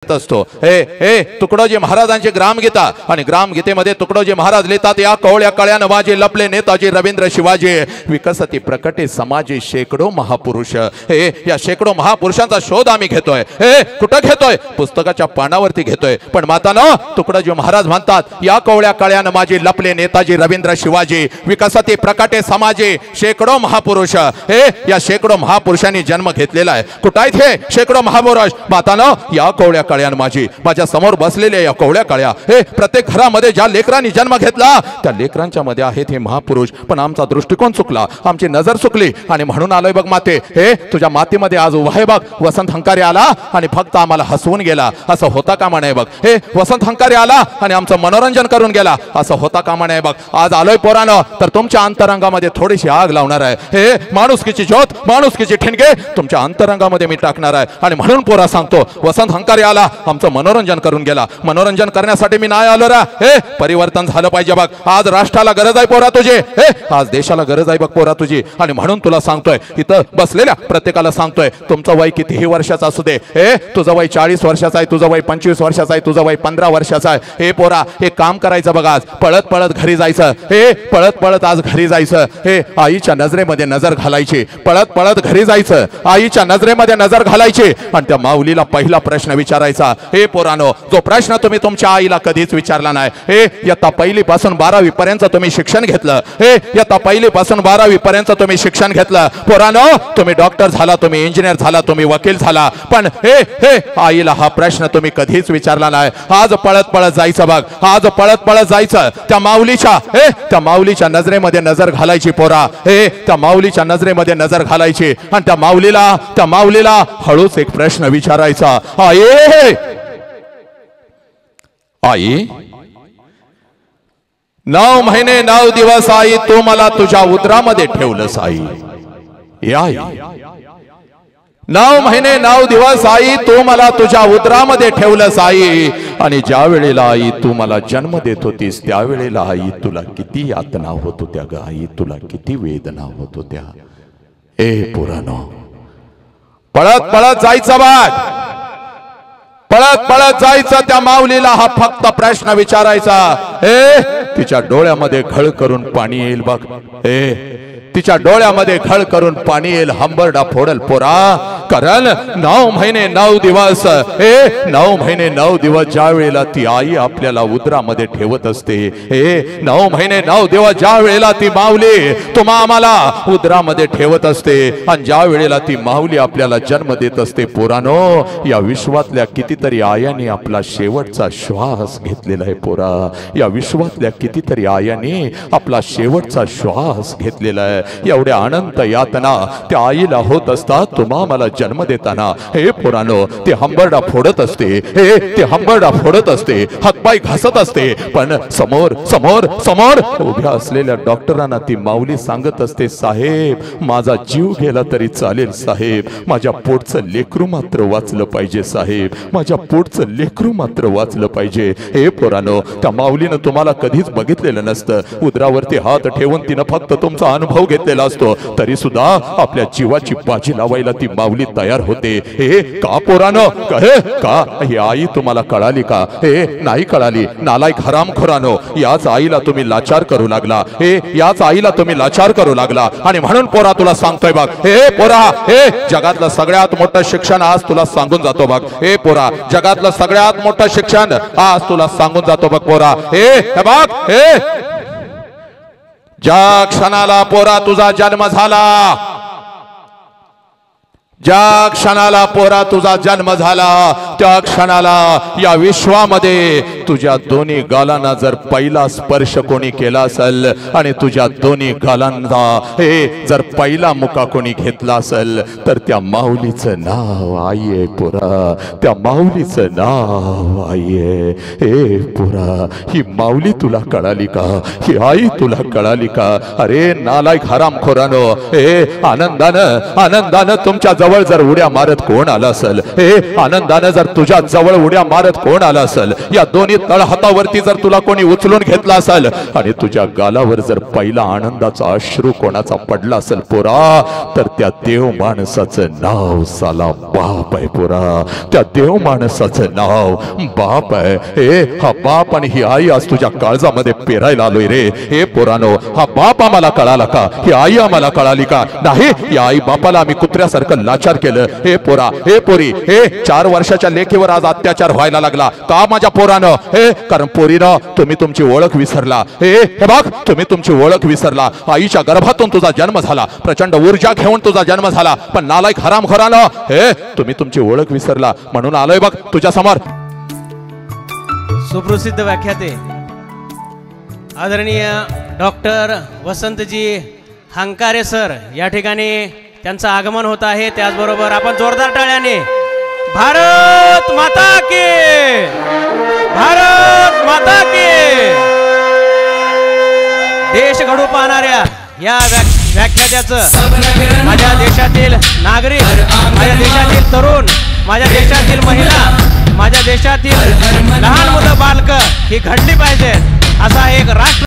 असतो। हे तुकडोजी महाराजांची ग्रामगीता आणि ग्रामगीतेमध्ये तुकडोजी महाराज लिहितात, या कवळ्या कळ्यानं माझे लपले नेताजी रवींद्र शिवाजी, विकसती प्रकटे समाजी शेकडो महापुरुष। हे या शेकडो महापुरुषांचा शोध आम्ही घेतोय। हे कुठं घेतोय? पुस्तकाच्या पानावरती घेतोय। पण मातानो तुकडोजी महाराज म्हणतात, या कवळ्या कळ्यानं माझे लपले नेताजी रवींद्र शिवाजी, विकसती प्रकटे समाजी शेकडो महापुरुष। हे या शेकडो महापुरुषांनी जन्म घेतलेला आहे। कुठं आहेत हे शेकडो महापुरुष? मातानो या कवळ्या कळ्यानं माझी, माझ्या समोर बसलेले या कवळ्या कळ्या, हे प्रत्येक घरामध्ये ज्या लेकरांनी जन्म घेतला त्या लेकरांच्या मध्ये आहेत हे महापुरुष। पण आमचा दृष्टिकोन चुकला, आमची नजर चुकली आणि म्हणून आलोय बघ माते। हे तुझ्या मातीमध्ये आज उभा आहे बघ वसंत हंकारी आला आणि फक्त आम्हाला हसवून गेला, असं होता कामा नये बघ। हे वसंत हंकारी आला आणि आमचं मनोरंजन करून गेला, असं होता कामा नये बघ। आज आलोय पोरानो तर तुमच्या अंतरंगामध्ये थोडीशी आग लावणार आहे। हे माणुसकीची ज्योत, माणुसकीची ठिणके तुमच्या अंतरंगामध्ये मी टाकणार आहे। आणि म्हणून पोरा सांगतो, वसंत हंकारी आला, आमचं मनोरंजन करून गेला। मनोरंजन करण्यासाठी मी नाही आलो रा। हे परिवर्तन झालं पाहिजे बघ। आज राष्ट्राला गरज आहे पोरा तुझी, हे आज देशाला गरज आहे बघ पोरा तुझी। आणि म्हणून तुला सांगतोय, इथं बसलेल्या प्रत्येकाला सांगतोय, तुमचं वय कितीही वर्षाचं असू दे, हे तुझं वय 40 वर्षाचं आहे, तुझं वय 25 वर्षाचं आहे, तुझं वय 15 वर्षाचं आहे, हे पोरा हे काम करायचं बघ। आज पळत पळत घरी जायचं, हे पळत पळत आज घरी जायचं। हे आईच्या नजरेमध्ये नजर घालायची, पळत पळत घरी जायचं, आईच्या नजरेमध्ये नजर घालायची आणि त्या माऊलीला पहिला प्रश्न विचारायचा। हे पोरानो, जो प्रश्न तुम्ही तुमच्या आईला कधीच विचारला नाही, हे इयत्ता पहिली पासून 12वी पर्यंत तुम्ही शिक्षण घेतलं, हे इयत्ता पहिली पासून 12वी पर्यंत तुम्ही शिक्षण घेतलं पोरानो, तुम्ही डॉक्टर झाला, तुम्ही इंजिनियर झाला, तुम्ही वकील झाला, पण हे आईला हा प्रश्न तुम्ही कधीच विचारला नाही। आज पळत पळत जायचं बघ, आज पळत पळत जायचं, त्या माऊलीच्या नजरेमध्ये नजर घालायची पोरा। हे त्या माऊलीच्या नजरेमध्ये नजर घालायची आणि त्या माऊलीला हळूच एक प्रश्न विचारायचा, आई 9 महिने 9 दिवस आई तू मला तुझ्या उदरामध्ये ठेवलंस आई। 9 महिने 9 दिवस आई तू मला तुझ्या उदरामध्ये ठेवलंस आई। आणि ज्या वेळेला आई तू मला जन्म देत होतीस त्यावेळेला आई तुला किती यातना होत होत्या ग आई, तुला किती वेदना होत होत्या। ए पुरानो, पळत पळत जायचं बघ, पळत पळत जायचं, त्या माऊलीला हा फक्त प्रश्न विचारायचा। तिच्या डोळ्यामध्ये घळ करून पाणी येईल बघ, तिच्या डोळ्यामध्ये घळ करून पाणी येईल, हंबरडा फोडल पोरा। कारण 9 महिने 9 दिवस, 9 महिने 9 दिवस ज्या वेळेला ती आई आपल्याला उदरामध्ये ठेवत असते, 9 महिने 9 दिवस ज्या वेळेला ती माऊली तुम्हा आम्हाला उदरामध्ये ठेवत असते आणि ज्या वेळेला ती माऊली आपल्याला जन्म देत असते पोरानो, या विश्वातल्या कितीतरी आयांनी आपला शेवटचा श्वास घेतलेला आहे पोरा। या विश्वातल्या कितीतरी आयांनी आपला शेवटचा श्वास घेतलेला आहे। एवढ्या अनंत यातना त्या आईला होत असतात तुम्हा मला जन्म देताना। हे पोरानो, ते हंबरडा फोडत असते, ते हंबरडा फोडत असते, हातपाय घासत असते, पण समोर समोर समोर उभ्या असलेल्या डॉक्टरांना ती माऊली सांगत असते, साहेब माझा जीव गेला तरी चालेल साहेब, माझ्या पोटचं लेकरू मात्र वाचलं पाहिजे साहेब, माझ्या पोटचं लेकरू मात्र वाचलं पाहिजे। हे पोरानो, त्या माऊलीनं तुम्हाला कधीच बघितलेलं नसतं, उदरावरती हात ठेवून तिनं फक्त तुमचा अनुभव घेतलेला असतो, तरी सुद्धा आपल्या जीवाची बाजी लावायला ती माऊली तयार होते। हे का पोरानो, का ही आई तुम्हाला कळाली का? हे नाही कळाली। नालायक हरामखोरानो, याच आईला तुम्ही लाचार करू लागला, याच आईला तुम्ही लाचार करू लागला। आणि म्हणून पोरा तुला सांगतोय बघ, हे पोरा, जगातलं सगळ्यात मोठं शिक्षण आज तुला सांगून जातो बघ। हे पोरा, जगातलं सगळ्यात मोठं शिक्षण आज तुला सांगून जातो बघ पोरा। हे बघ, ज्या क्षणाला पोरा तुझा जन्म झाला, ज्या क्षणाला पोरा तुझा जन्म झाला त्या क्षणाला या विश्वामध्ये तुझ्या दोन्ही गालांना जर पहिला स्पर्श कोणी केला असेल आणि तुझ्या दोन्ही गालांना जर पहिला मुका कोणी घेतला असेल तर त्या माऊलीचं नाव आई आहे पोरा, त्या माऊलीचं नाव आई आहे। हे पोरा, ही माऊली तुला कळाली का? ही आई तुला कळाली का? अरे नालायक हरामखोरानो, आनंदानं आनंदानं तुमच्या जवळ जर उड्या मारत कोण आला असेल, आनंदानं जर तुझ्या जवळ उड्या मारत कोण आला असेल, या दोन्ही तळ हातावरती जर तुला कोणी उचलून घेतला असेल आणि तुझ्या गालावर जर पहिला आनंदाचा अश्रू कोणाचा पडला असेल पोरा, तर त्या देव माणसाचं नाव साला बाप आहे पोरा. त्या देव माणसाचं नाव बाप आहे. हे हा बाप आणि ही आई आज तुझ्या काळजामध्ये पेरायला आलोय रे. हे पोरानो, हा बाप आम्हाला कळाला का? ही आई आम्हाला कळाली का नाही? या आई बापाला आम्ही कुत्र्यासारखं लाचार केलं. हे पोरा, हे पोरी, हे 4 वर्षाच्या लेकीवर आज अत्याचार व्हायला लागला का माझ्या पोरानं? हे कारण पोरीनं तुम्ही तुमची ओळख विसरला. हे बघ, तुम्ही तुमची ओळख विसरला. आईच्या गर्भातून तुझा जन्म झाला, प्रचंड ऊर्जा घेऊन तुझा जन्म झाला, पण नालायक हरामखोरानं हे तुम्ही तुमची ओळख विसरला. म्हणून आलोय बघ तुझ्या समोर. सुप्रसिद्ध व्याख्याते आदरणीय डॉक्टर वसंतजी हंकारे सर या ठिकाणी त्यांचं आगमन होत आहे. त्याचबरोबर आपण जोरदार टाळ्याने भारत माता की, भारत माता की. देश घडू पाहणाऱ्या या व्याख्यात्याचं माझ्या देशातील नागरिक, माझ्या देशातील तरुण, माझ्या देशातील महिला, माझ्या देशातील लहान मुलं बालकं ही घडली पाहिजेत असा एक राष्ट्र